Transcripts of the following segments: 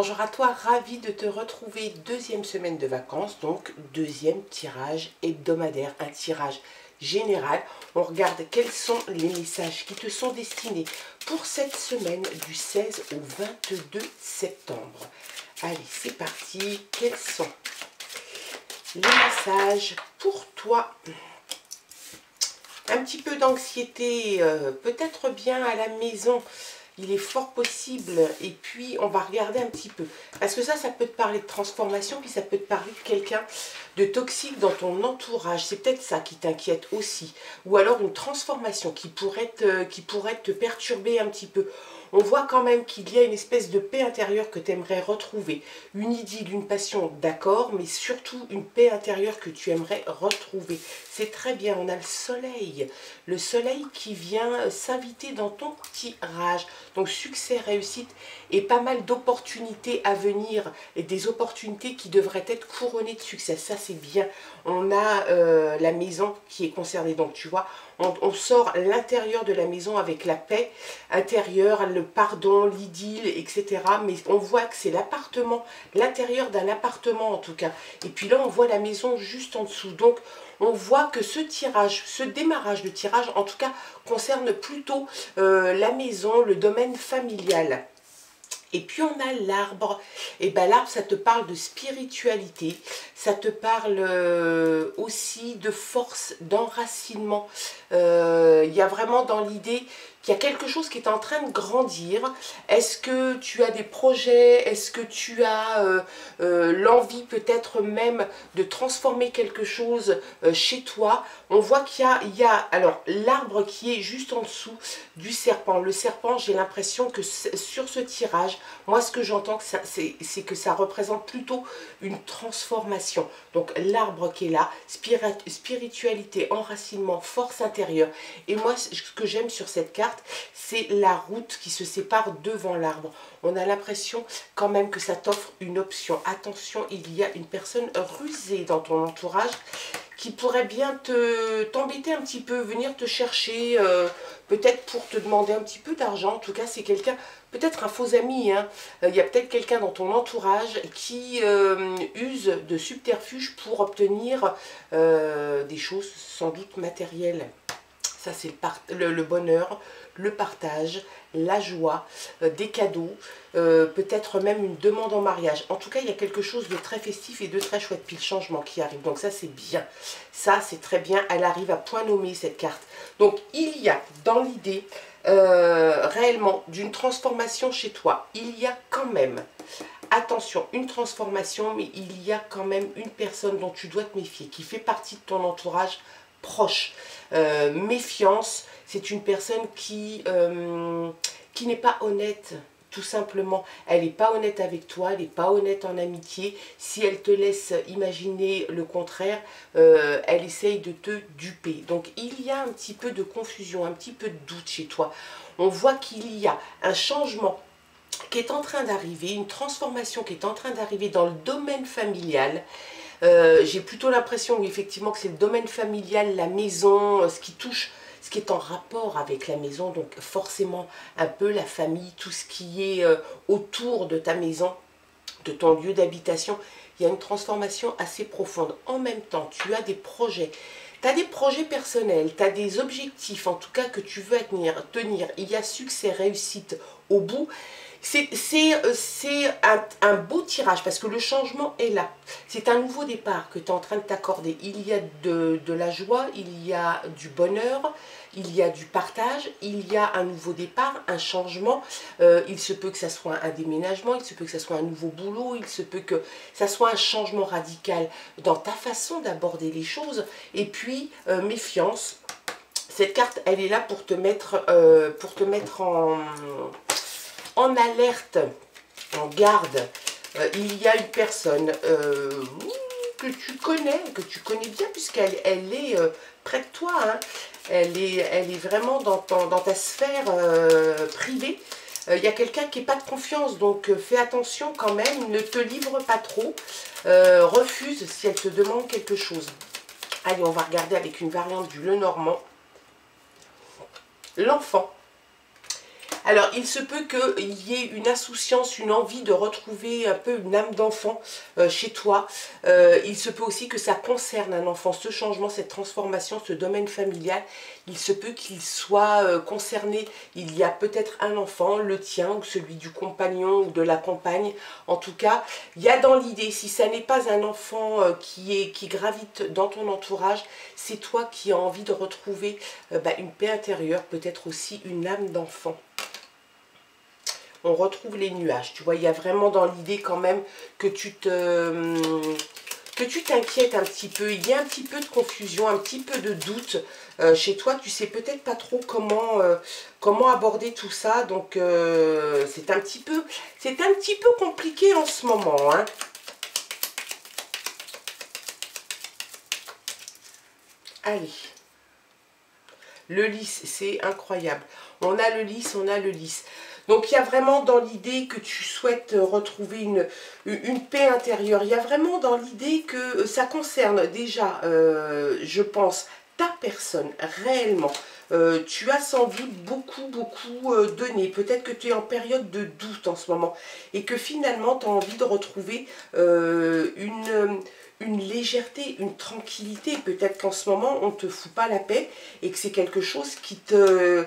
Bonjour à toi, ravi de te retrouver deuxième semaine de vacances, donc deuxième tirage hebdomadaire, un tirage général. On regarde quels sont les messages qui te sont destinés pour cette semaine du 16 au 22 septembre. Allez, c'est parti. Quels sont les messages pour toi? Un petit peu d'anxiété, peut-être bien à la maison. Il est fort possible, et puis on va regarder un petit peu, parce que ça peut te parler de transformation, puis ça peut te parler de quelqu'un de toxique dans ton entourage, c'est peut-être ça qui t'inquiète aussi, ou alors une transformation qui pourrait te perturber un petit peu. On voit quand même qu'il y a une espèce de paix intérieure que tu aimerais retrouver, une idylle, une passion, d'accord, mais surtout une paix intérieure que tu aimerais retrouver. C'est très bien, on a le soleil qui vient s'inviter dans ton tirage. Donc succès, réussite et pas mal d'opportunités à venir et des opportunités qui devraient être couronnées de succès. Ça c'est bien. On a la maison qui est concernée. Donc tu vois, on sort l'intérieur de la maison avec la paix intérieure, le pardon, l'idylle, etc. Mais on voit que c'est l'appartement, l'intérieur d'un appartement en tout cas. Et puis là on voit la maison juste en dessous. Donc on voit que ce tirage, ce démarrage de tirage, en tout cas, concerne plutôt la maison, le domaine familial. Et puis on a l'arbre, et bien l'arbre ça te parle de spiritualité, ça te parle aussi de force, d'enracinement. Il y a vraiment dans l'idée qu'il y a quelque chose qui est en train de grandir. Est-ce que tu as des projets? Est-ce que tu as l'envie peut-être même de transformer quelque chose chez toi? On voit qu'il y a alors l'arbre qui est juste en dessous du serpent. Le serpent, j'ai l'impression que sur ce tirage, moi ce que j'entends, c'est que ça représente plutôt une transformation. Donc l'arbre qui est là, spiritualité, enracinement, force intérieure. Et moi ce que j'aime sur cette carte, c'est la route qui se sépare devant l'arbre. On a l'impression quand même que ça t'offre une option. Attention, il y a une personne rusée dans ton entourage qui pourrait bien t'embêter un petit peu, venir te chercher, peut-être pour te demander un petit peu d'argent. En tout cas, c'est quelqu'un, peut-être un faux ami, hein. Il y a peut-être quelqu'un dans ton entourage qui use de subterfuges pour obtenir des choses sans doute matérielles. Ça, c'est le bonheur, le partage, la joie, des cadeaux, peut-être même une demande en mariage. En tout cas, il y a quelque chose de très festif et de très chouette, puis le changement qui arrive. Donc ça, c'est bien. Ça, c'est très bien. Elle arrive à point nommé, cette carte. Donc, il y a dans l'idée réellement d'une transformation chez toi. Il y a quand même, attention, une transformation, mais il y a quand même une personne dont tu dois te méfier, qui fait partie de ton entourage proche. Méfiance, c'est une personne qui n'est pas honnête, tout simplement. Elle n'est pas honnête avec toi, elle n'est pas honnête en amitié. Si elle te laisse imaginer le contraire, elle essaye de te duper. Donc il y a un petit peu de confusion, un petit peu de doute chez toi. On voit qu'il y a un changement qui est en train d'arriver, une transformation qui est en train d'arriver dans le domaine familial. J'ai plutôt l'impression, oui, effectivement, que c'est le domaine familial, la maison, ce qui touche, ce qui est en rapport avec la maison, donc forcément un peu la famille, tout ce qui est autour de ta maison, de ton lieu d'habitation. Il y a une transformation assez profonde. En même temps, tu as des projets. Tu as des projets personnels, tu as des objectifs, en tout cas, que tu veux tenir. Il y a succès, réussite au bout. C'est un beau tirage parce que le changement est là. C'est un nouveau départ que tu es en train de t'accorder. Il y a de la joie, il y a du bonheur, il y a du partage, il y a un nouveau départ, un changement. Il se peut que ça soit un déménagement, il se peut que ça soit un nouveau boulot, il se peut que ça soit un changement radical dans ta façon d'aborder les choses. Et puis, méfiance. Cette carte, elle est là pour te mettre en alerte, en garde. Il y a une personne que tu connais bien, puisqu'elle est près de toi. Hein. Elle est vraiment dans ta sphère privée. Il y a quelqu'un qui n'est pas de confiance, donc fais attention quand même, ne te livre pas trop. Refuse si elle te demande quelque chose. Allez, on va regarder avec une variante du Lenormand. L'enfant. Alors, il se peut qu'il y ait une insouciance, une envie de retrouver un peu une âme d'enfant chez toi. Il se peut aussi que ça concerne un enfant, ce changement, cette transformation, ce domaine familial. Il se peut qu'il soit concerné. Il y a peut-être un enfant, le tien ou celui du compagnon ou de la compagne. En tout cas, il y a dans l'idée, si ça n'est pas un enfant qui gravite dans ton entourage, c'est toi qui as envie de retrouver une paix intérieure, peut-être aussi une âme d'enfant. On retrouve les nuages. Tu vois, il y a vraiment dans l'idée quand même que tu t'inquiètes un petit peu. Il y a un petit peu de confusion, un petit peu de doute chez toi. Tu sais peut-être pas trop comment aborder tout ça. Donc, c'est un petit peu compliqué en ce moment, hein. Allez. Le lys, c'est incroyable. On a le lys, on a le lys. Donc, il y a vraiment dans l'idée que tu souhaites retrouver une paix intérieure. Il y a vraiment dans l'idée que ça concerne déjà, je pense, ta personne, réellement. Tu as sans doute beaucoup donné. Peut-être que tu es en période de doute en ce moment. Et que finalement, tu as envie de retrouver une légèreté, une tranquillité. Peut-être qu'en ce moment, on ne te fout pas la paix et que c'est quelque chose qui te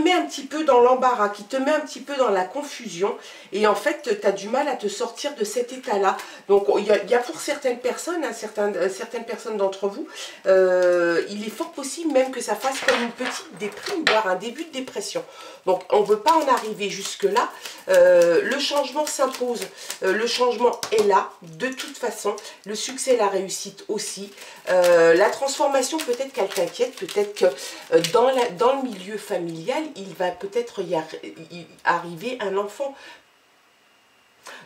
met un petit peu dans l'embarras, qui te met un petit peu dans la confusion. Et en fait, tu as du mal à te sortir de cet état-là. Donc, il y a pour certaines personnes, hein, certaines personnes d'entre vous, il est fort possible même que ça fasse comme une petite déprime, voire un début de dépression. Donc, on ne veut pas en arriver jusque-là. Le changement s'impose. Le changement est là, de toute façon. Le succès, la réussite aussi. La transformation, peut-être qu'elle t'inquiète. Peut-être que dans le milieu familial, il va peut-être y arriver un enfant.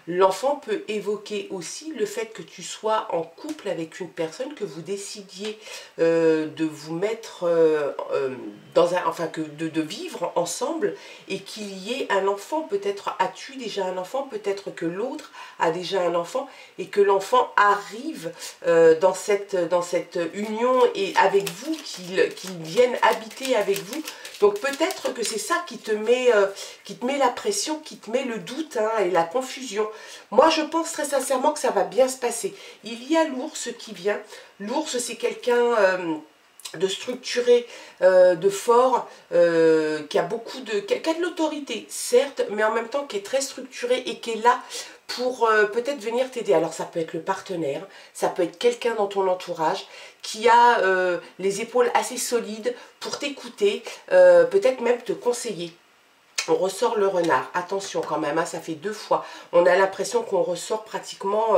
L'enfant peut évoquer aussi le fait que tu sois en couple avec une personne, que vous décidiez de vous mettre de vivre ensemble et qu'il y ait un enfant. Peut-être as-tu déjà un enfant, peut-être que l'autre a déjà un enfant et que l'enfant arrive dans cette union et avec vous, qu'il vienne habiter avec vous. Donc peut-être que c'est ça qui te met la pression, qui te met le doute, hein, et la confusion. Moi, je pense très sincèrement que ça va bien se passer. Il y a l'ours qui vient. L'ours, c'est quelqu'un de structuré, de fort, qui a qui a de l'autorité, certes, mais en même temps qui est très structuré et qui est là pour peut-être venir t'aider. Alors ça peut être le partenaire, ça peut être quelqu'un dans ton entourage qui a les épaules assez solides pour t'écouter, peut-être même te conseiller. On ressort le renard, attention quand même, hein, ça fait 2 fois. On a l'impression qu'on ressort pratiquement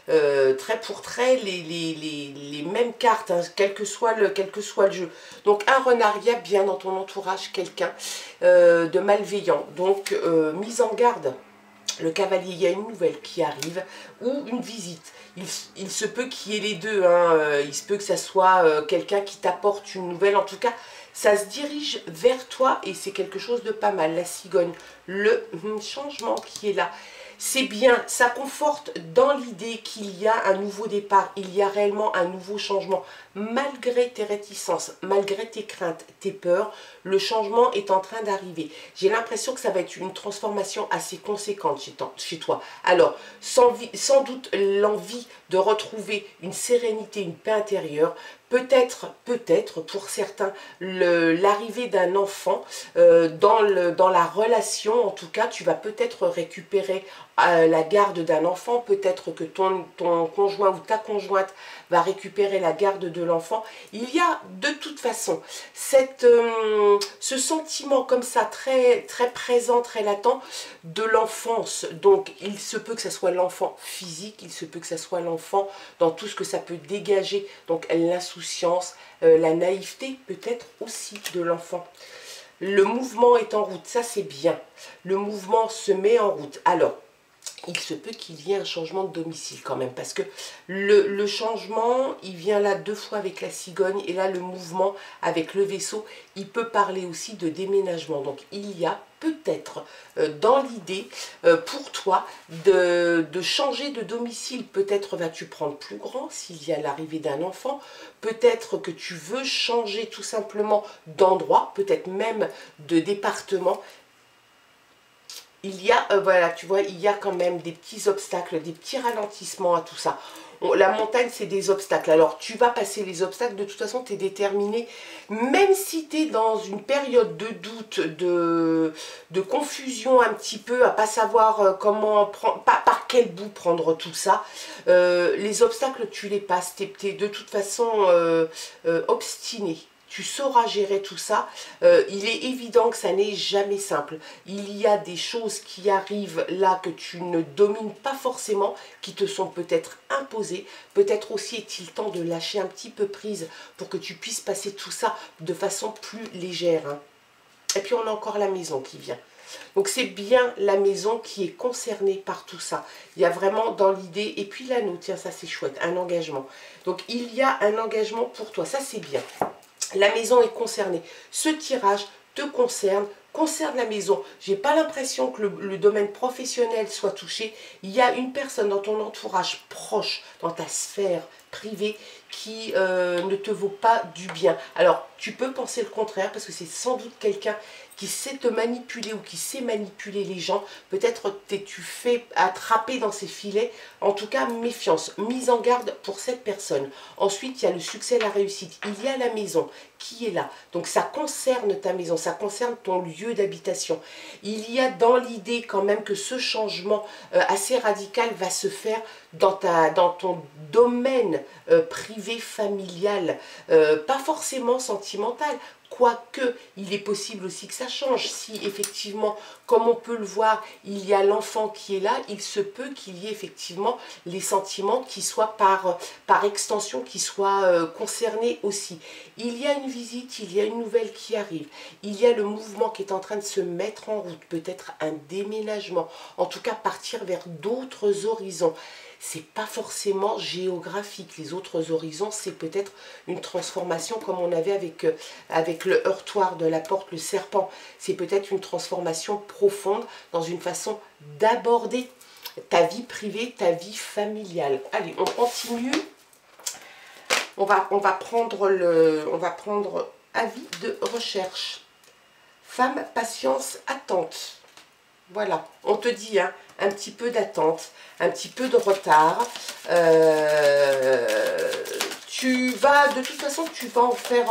trait pour trait les mêmes cartes, hein, quel que soit le jeu. Donc un renard, il y a bien dans ton entourage quelqu'un de malveillant. Donc mise en garde. Le cavalier, il y a une nouvelle qui arrive ou une visite. Il se peut qu'il y ait les deux, hein. Il se peut que ça soit quelqu'un qui t'apporte une nouvelle. En tout cas, ça se dirige vers toi et c'est quelque chose de pas mal. La cigogne, le changement qui est là. C'est bien, ça conforte dans l'idée qu'il y a un nouveau départ, il y a réellement un nouveau changement. Malgré tes réticences, malgré tes craintes, tes peurs, le changement est en train d'arriver. J'ai l'impression que ça va être une transformation assez conséquente chez toi. Alors, sans doute l'envie de retrouver une sérénité, une paix intérieure, peut-être pour certains, l'arrivée d'un enfant dans la relation. En tout cas, tu vas peut-être récupérer la garde d'un enfant, peut-être que ton conjoint ou ta conjointe va récupérer la garde de l'enfant. Il y a de toute façon ce sentiment comme ça très, très présent, très latent de l'enfance. Donc il se peut que ce soit l'enfant physique, il se peut que ce soit l'enfant dans tout ce que ça peut dégager, donc l'insouciance, la naïveté peut-être aussi de l'enfant. Le mouvement est en route, ça c'est bien. Le mouvement se met en route. Alors, il se peut qu'il y ait un changement de domicile quand même, parce que le changement, il vient là 2 fois avec la cigogne, et là le mouvement avec le vaisseau, il peut parler aussi de déménagement. Donc il y a peut-être dans l'idée pour toi de changer de domicile. Peut-être vas-tu prendre plus grand s'il y a l'arrivée d'un enfant, peut-être que tu veux changer tout simplement d'endroit, peut-être même de département. il y a, voilà, tu vois, il y a quand même des petits obstacles, des petits ralentissements à tout ça. La montagne, c'est des obstacles. Alors, tu vas passer les obstacles. De toute façon, tu es déterminé. Même si tu es dans une période de doute, de confusion un petit peu, à pas savoir comment prendre, par quel bout prendre tout ça, les obstacles, tu les passes. Tu es de toute façon obstiné. Tu sauras gérer tout ça. Il est évident que ça n'est jamais simple. Il y a des choses qui arrivent là que tu ne domines pas forcément, qui te sont peut-être imposées. Peut-être aussi est-il temps de lâcher un petit peu prise pour que tu puisses passer tout ça de façon plus légère. Hein. Et puis on a encore la maison qui vient. Donc c'est bien la maison qui est concernée par tout ça. Il y a vraiment dans l'idée, et puis l'anneau, tiens ça c'est chouette, un engagement. Donc il y a un engagement pour toi, ça c'est bien. La maison est concernée. Ce tirage te concerne la maison. J'ai pas l'impression que le domaine professionnel soit touché. Il y a une personne dans ton entourage proche, dans ta sphère privée, qui ne te vaut pas du bien. Alors, tu peux penser le contraire, parce que c'est sans doute quelqu'un qui sait te manipuler ou qui sait manipuler les gens. Peut-être t'es-tu fait attraper dans ses filets. En tout cas, méfiance, mise en garde pour cette personne. Ensuite, il y a le succès, la réussite. Il y a la maison qui est là. Donc, ça concerne ta maison, ça concerne ton lieu d'habitation. Il y a dans l'idée quand même que ce changement assez radical va se faire dans ton domaine privé, familial, pas forcément sentimental. Quoique, il est possible aussi que ça change. Si effectivement, comme on peut le voir, il y a l'enfant qui est là, il se peut qu'il y ait effectivement les sentiments qui soient par extension, qui soient concernés aussi. Il y a une visite, il y a une nouvelle qui arrive. Il y a le mouvement qui est en train de se mettre en route, peut-être un déménagement. En tout cas, partir vers d'autres horizons. C'est pas forcément géographique. Les autres horizons, c'est peut-être une transformation comme on avait avec le heurtoir de la porte, le serpent. C'est peut-être une transformation profonde dans une façon d'aborder ta vie privée, ta vie familiale. Allez, on continue. On va prendre avis de recherche. Femme, patience, attente. Voilà, on te dit hein, un petit peu d'attente, un petit peu de retard. De toute façon, tu vas en faire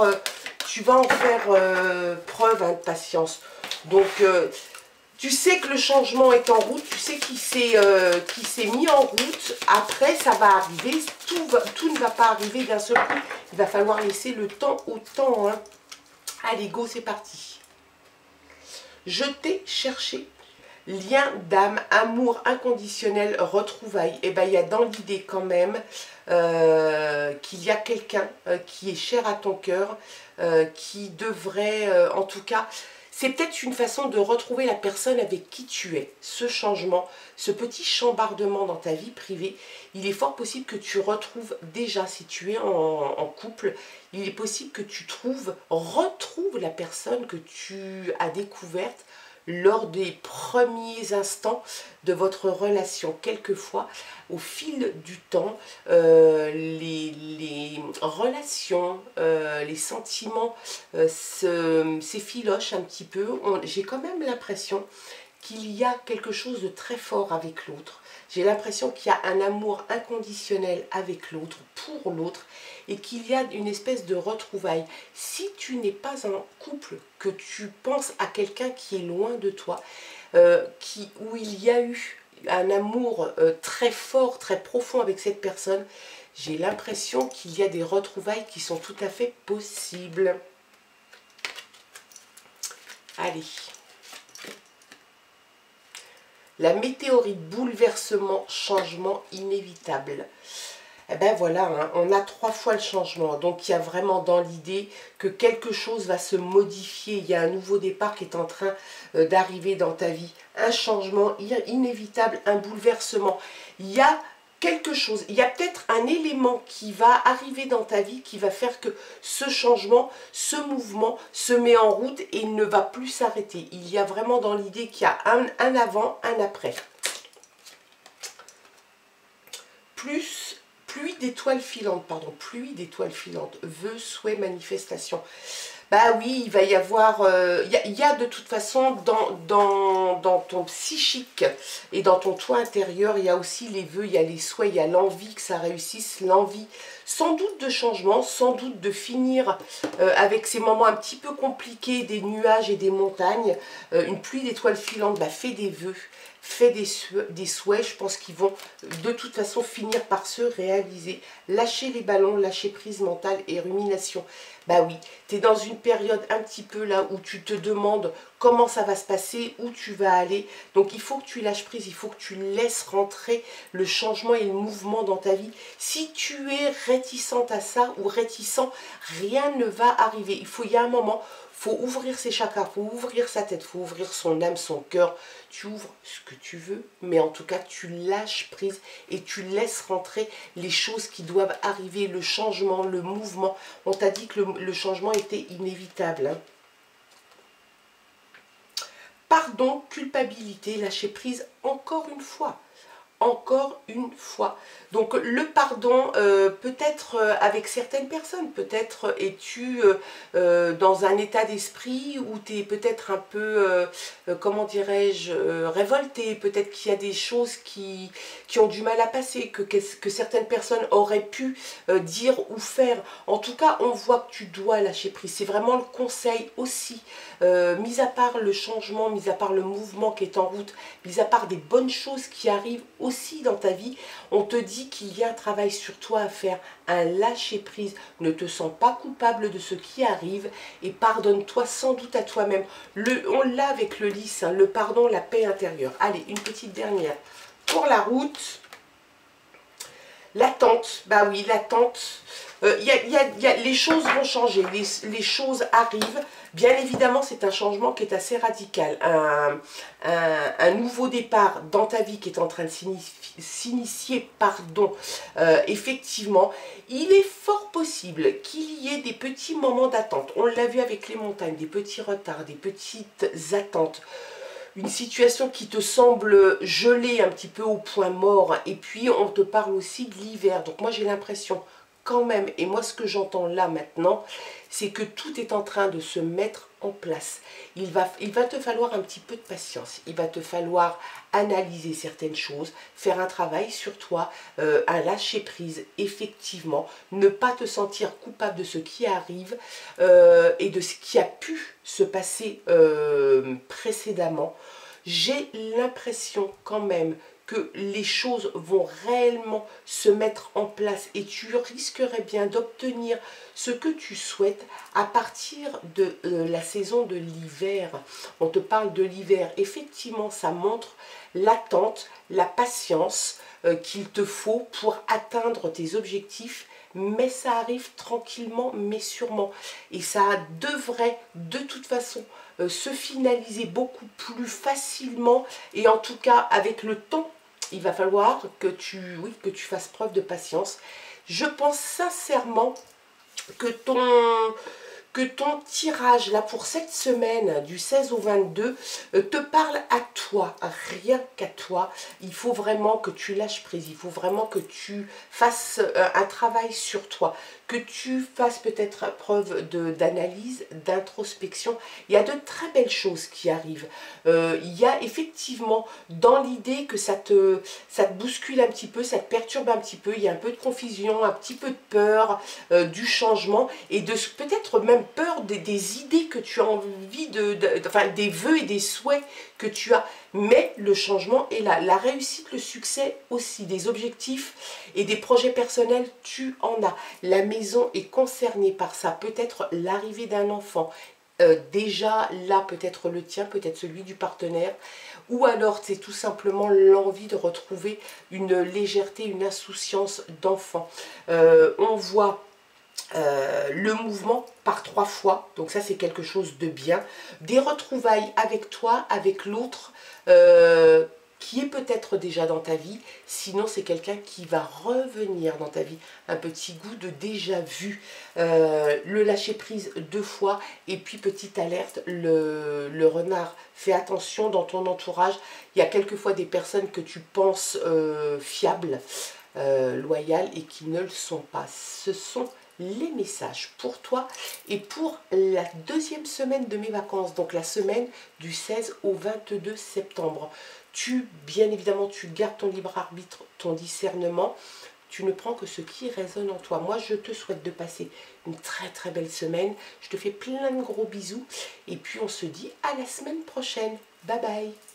preuve hein, de patience. Donc, tu sais que le changement est en route, tu sais qu'il s'est mis en route. Après, ça va arriver, tout ne va pas arriver d'un seul coup. Il va falloir laisser le temps au temps. Hein. Allez, go, c'est parti. Je t'ai cherché. Lien d'âme, amour inconditionnel, retrouvailles. Et bien, il y a dans l'idée quand même qu'il y a quelqu'un qui est cher à ton cœur, qui devrait, en tout cas, c'est peut-être une façon de retrouver la personne avec qui tu es. Ce changement, ce petit chambardement dans ta vie privée, il est fort possible que tu retrouves déjà, si tu es en couple, il est possible que tu retrouves la personne que tu as découverte lors des premiers instants de votre relation. Quelquefois, au fil du temps, les relations, les sentiments s'effilochent un petit peu. J'ai quand même l'impression qu'il y a quelque chose de très fort avec l'autre. J'ai l'impression qu'il y a un amour inconditionnel avec l'autre, pour l'autre, et qu'il y a une espèce de retrouvaille. Si tu n'es pas en couple, que tu penses à quelqu'un qui est loin de toi, où il y a eu un amour très fort, très profond avec cette personne, j'ai l'impression qu'il y a des retrouvailles qui sont tout à fait possibles. Allez. La météorite, bouleversement, changement inévitable. Eh ben voilà, hein, on a 3 fois le changement. Donc il y a vraiment dans l'idée que quelque chose va se modifier. Il y a un nouveau départ qui est en train d'arriver dans ta vie. Un changement inévitable, un bouleversement. Il y a quelque chose, il y a peut-être un élément qui va arriver dans ta vie qui va faire que ce changement, ce mouvement se met en route et ne va plus s'arrêter. Il y a vraiment dans l'idée qu'il y a un avant, un après. Pluie d'étoiles filantes, vœux, souhaits, manifestations. Bah oui, il va y avoir, il y a de toute façon dans ton psychique et dans ton toi intérieur, il y a aussi les vœux, il y a les souhaits, il y a l'envie que ça réussisse, l'envie sans doute de changement, sans doute de finir avec ces moments un petit peu compliqués, des nuages et des montagnes, une pluie d'étoiles filantes, bah fais des vœux. Fais des souhaits, je pense qu'ils vont de toute façon finir par se réaliser. Lâcher les ballons, lâcher prise mentale et rumination. Bah oui, tu es dans une période un petit peu là où tu te demandes comment ça va se passer, où tu vas aller. Donc il faut que tu lâches prise, il faut que tu laisses rentrer le changement et le mouvement dans ta vie. Si tu es réticente à ça ou réticent, rien ne va arriver. Il y a un moment, faut ouvrir ses chakras, faut ouvrir sa tête, faut ouvrir son âme, son cœur. Tu ouvres ce que tu veux, mais en tout cas, tu lâches prise et tu laisses rentrer les choses qui doivent arriver, le changement, le mouvement. On t'a dit que le changement était inévitable. Hein. Pardon, culpabilité, lâcher prise encore une fois. Encore une fois. Donc le pardon, peut-être avec certaines personnes, peut-être es-tu dans un état d'esprit où tu es peut-être un peu, comment dirais-je, révolté, peut-être qu'il y a des choses qui ont du mal à passer, que certaines personnes auraient pu dire ou faire. En tout cas, on voit que tu dois lâcher prise. C'est vraiment le conseil aussi, mis à part le changement, mis à part le mouvement qui est en route, mis à part des bonnes choses qui arrivent aussi dans ta vie, on te dit qu'il y a un travail sur toi à faire, un lâcher prise. Ne te sens pas coupable de ce qui arrive et pardonne-toi sans doute à toi-même. On l'a avec le lys, hein, le pardon, la paix intérieure. Allez, une petite dernière pour la route. L'attente, bah oui, l'attente. Les choses vont changer, les choses arrivent. Bien évidemment, c'est un changement qui est assez radical. Un nouveau départ dans ta vie qui est en train de s'initier, pardon. Effectivement, il est fort possible qu'il y ait des petits moments d'attente. On l'a vu avec les montagnes, des petits retards, des petites attentes. Une situation qui te semble gelée un petit peu au point mort. Et puis, on te parle aussi de l'hiver. Donc, moi, j'ai l'impression quand même, et moi, ce que j'entends là maintenant, c'est que tout est en train de se mettre en place. Il va te falloir un petit peu de patience. Il va te falloir analyser certaines choses, faire un travail sur toi, un lâcher-prise, effectivement. Ne pas te sentir coupable de ce qui arrive et de ce qui a pu se passer précédemment. J'ai l'impression quand même que les choses vont réellement se mettre en place et tu risquerais bien d'obtenir ce que tu souhaites à partir de la saison de l'hiver. On te parle de l'hiver. Effectivement, ça montre l'attente, la patience qu'il te faut pour atteindre tes objectifs, mais ça arrive tranquillement mais sûrement. Et ça devrait de toute façon se finaliser beaucoup plus facilement et en tout cas avec le temps. Il va falloir que tu fasses preuve de patience. Je pense sincèrement que ton tirage là pour cette semaine du 16 au 22 te parle à toi, rien qu'à toi. Il faut vraiment que tu lâches prise, il faut vraiment que tu fasses un travail sur toi, que tu fasses peut-être preuve d'analyse, d'introspection. Il y a de très belles choses qui arrivent. Il y a effectivement dans l'idée que ça te bouscule un petit peu, ça te perturbe un petit peu, il y a un peu de confusion, un petit peu de peur du changement et de peut-être même peur des idées que tu as envie enfin des vœux et des souhaits que tu as. Mais le changement est là. La réussite, le succès aussi, des objectifs et des projets personnels, tu en as. La maison est concernée par ça. Peut-être l'arrivée d'un enfant. Déjà là, peut-être le tien, peut-être celui du partenaire. Ou alors c'est tout simplement l'envie de retrouver une légèreté, une insouciance d'enfant. On voit le mouvement par 3 fois, donc ça c'est quelque chose de bien, des retrouvailles avec toi, avec l'autre qui est peut-être déjà dans ta vie, sinon c'est quelqu'un qui va revenir dans ta vie, un petit goût de déjà vu, le lâcher prise 2 fois, et puis petite alerte, le renard, fais attention dans ton entourage, il y a quelquefois des personnes que tu penses fiables, loyales et qui ne le sont pas, ce sont les messages pour toi et pour la deuxième semaine de mes vacances, donc la semaine du 16 au 22 septembre. Bien évidemment, tu gardes ton libre arbitre, ton discernement. Tu ne prends que ce qui résonne en toi. Moi, je te souhaite de passer une très très belle semaine. Je te fais plein de gros bisous. Et puis, on se dit à la semaine prochaine. Bye bye.